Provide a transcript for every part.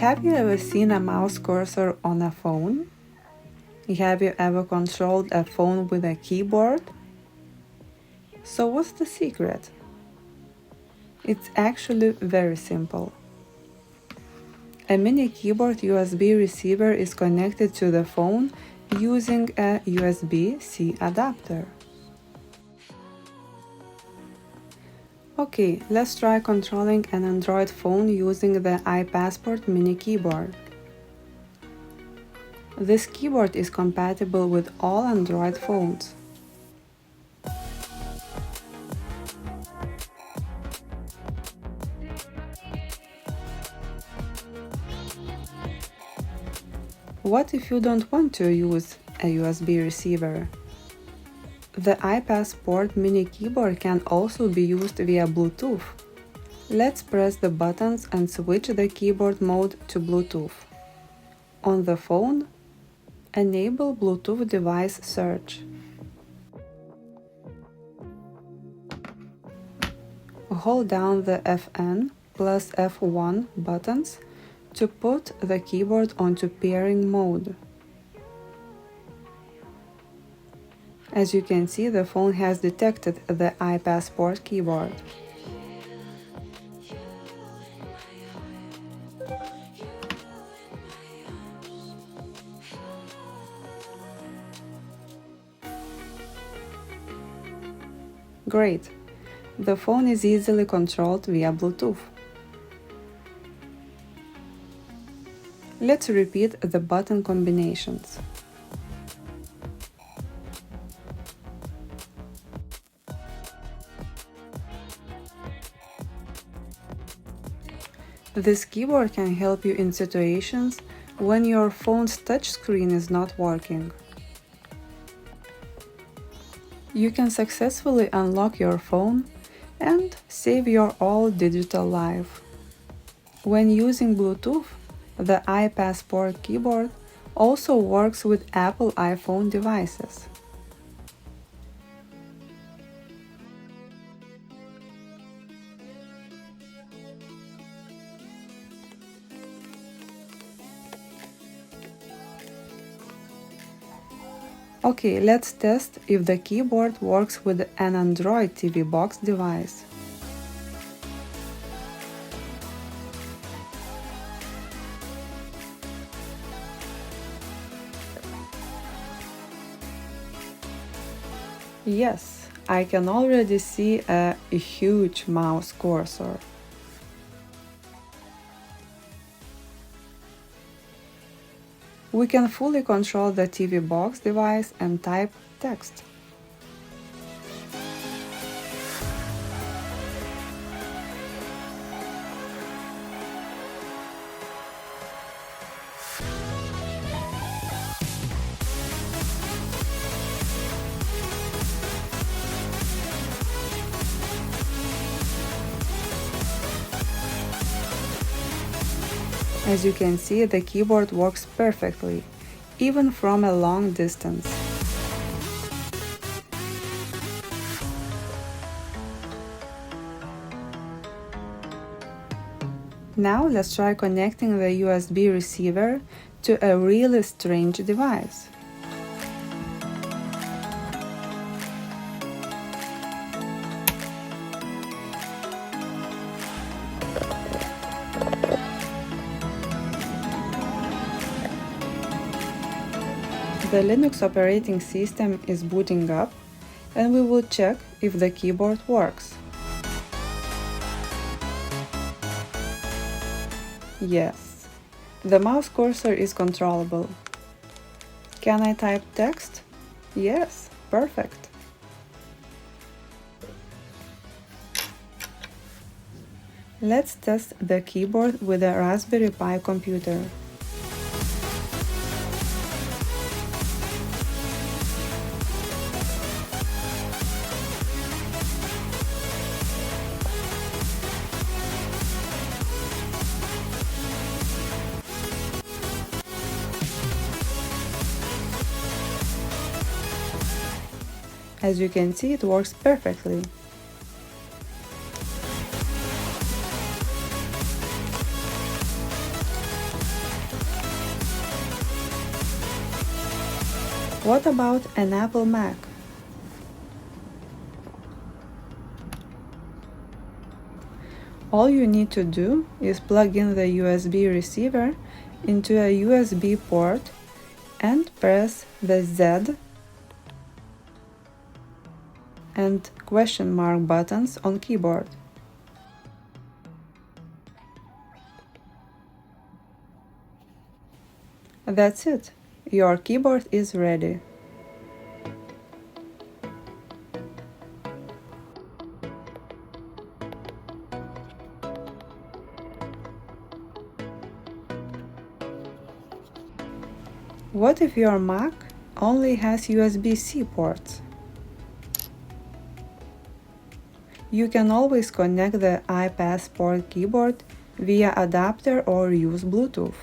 Have you ever seen a mouse cursor on a phone? Have you ever controlled a phone with a keyboard? So what's the secret? It's actually very simple. A mini keyboard USB receiver is connected to the phone using a USB-C adapter. Okay, let's try controlling an Android phone using the iPazzPort mini keyboard. This keyboard is compatible with all Android phones. What if you don't want to use a USB receiver? The iPazzPort mini keyboard can also be used via Bluetooth. Let's press the buttons and switch the keyboard mode to Bluetooth. On the phone, enable Bluetooth device search. Hold down the Fn plus F1 buttons to put the keyboard onto pairing mode. As you can see, the phone has detected the iPazzPort keyboard. Great! The phone is easily controlled via Bluetooth. Let's repeat the button combinations. This keyboard can help you in situations when your phone's touchscreen is not working. You can successfully unlock your phone and save your all-digital life. When using Bluetooth, the iPazzPort keyboard also works with Apple iPhone devices. Okay, let's test if the keyboard works with an Android TV box device. Yes, I can already see a huge mouse cursor. We can fully control the TV box device and type text. As you can see, the keyboard works perfectly, even from a long distance. Now let's try connecting the USB receiver to a really strange device. The Linux operating system is booting up, and we will check if the keyboard works. Yes, the mouse cursor is controllable. Can I type text? Yes, perfect. Let's test the keyboard with a Raspberry Pi computer. As you can see, it works perfectly. What about an Apple Mac? All you need to do is plug in the USB receiver into a USB port and press the Z and question mark buttons on keyboard. That's it. Your keyboard is ready. What if your Mac only has USB-C ports? You can always connect the iPazzPort keyboard via adapter or use Bluetooth.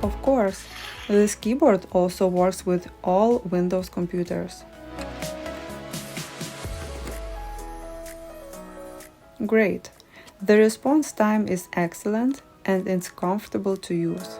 Of course, this keyboard also works with all Windows computers. Great! The response time is excellent and it's comfortable to use.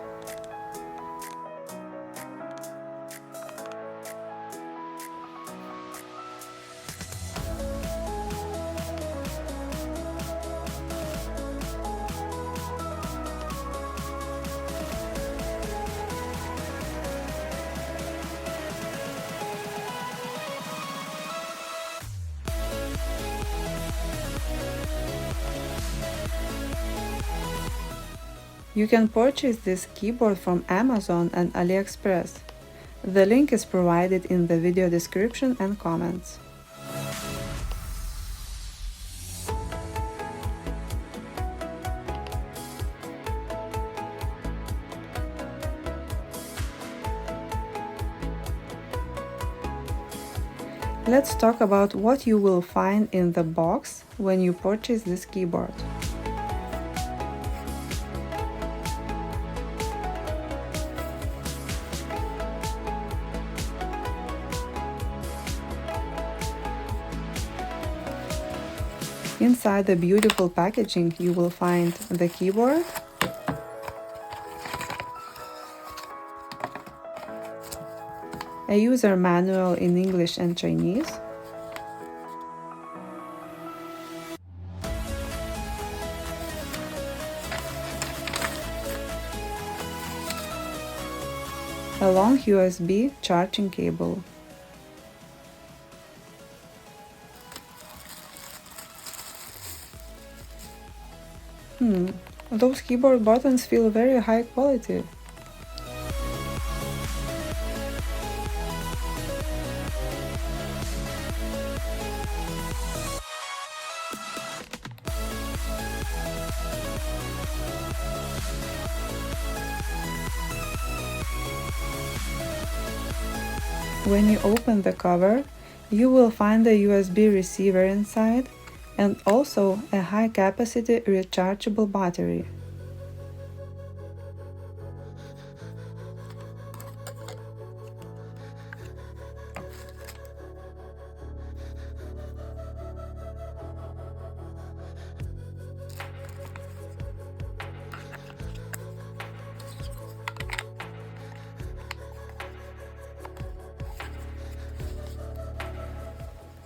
You can purchase this keyboard from Amazon and AliExpress. The link is provided in the video description and comments. Let's talk about what you will find in the box when you purchase this keyboard. Inside the beautiful packaging, you will find the keyboard, a user manual in English and Chinese, a long USB charging cable. Those keyboard buttons feel very high quality. When you open the cover, you will find a USB receiver inside and also a high-capacity rechargeable battery.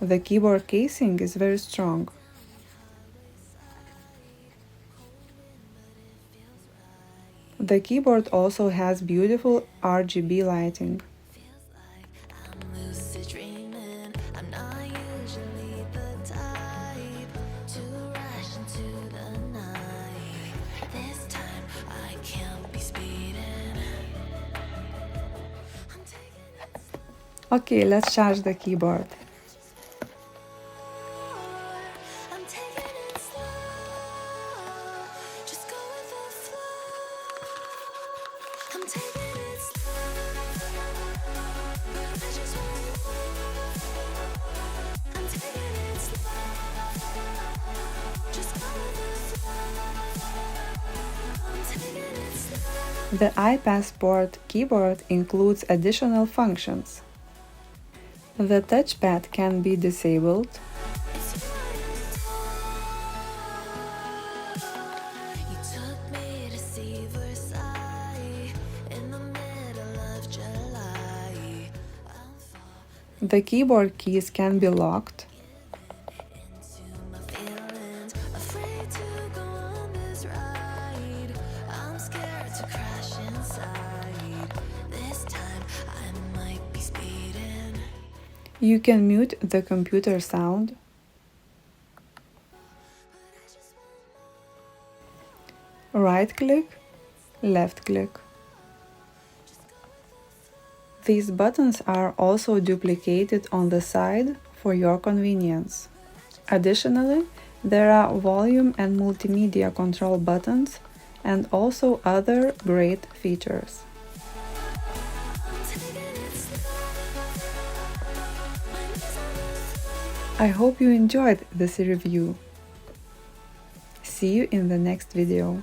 The keyboard casing is very strong. The keyboard also has beautiful RGB lighting. Okay, let's charge the keyboard. The iPazzPort keyboard includes additional functions. The touchpad can be disabled. The keyboard keys can be locked. You can mute the computer sound. Right click, left click. These buttons are also duplicated on the side for your convenience. Additionally, there are volume and multimedia control buttons and also other great features. I hope you enjoyed this review. See you in the next video.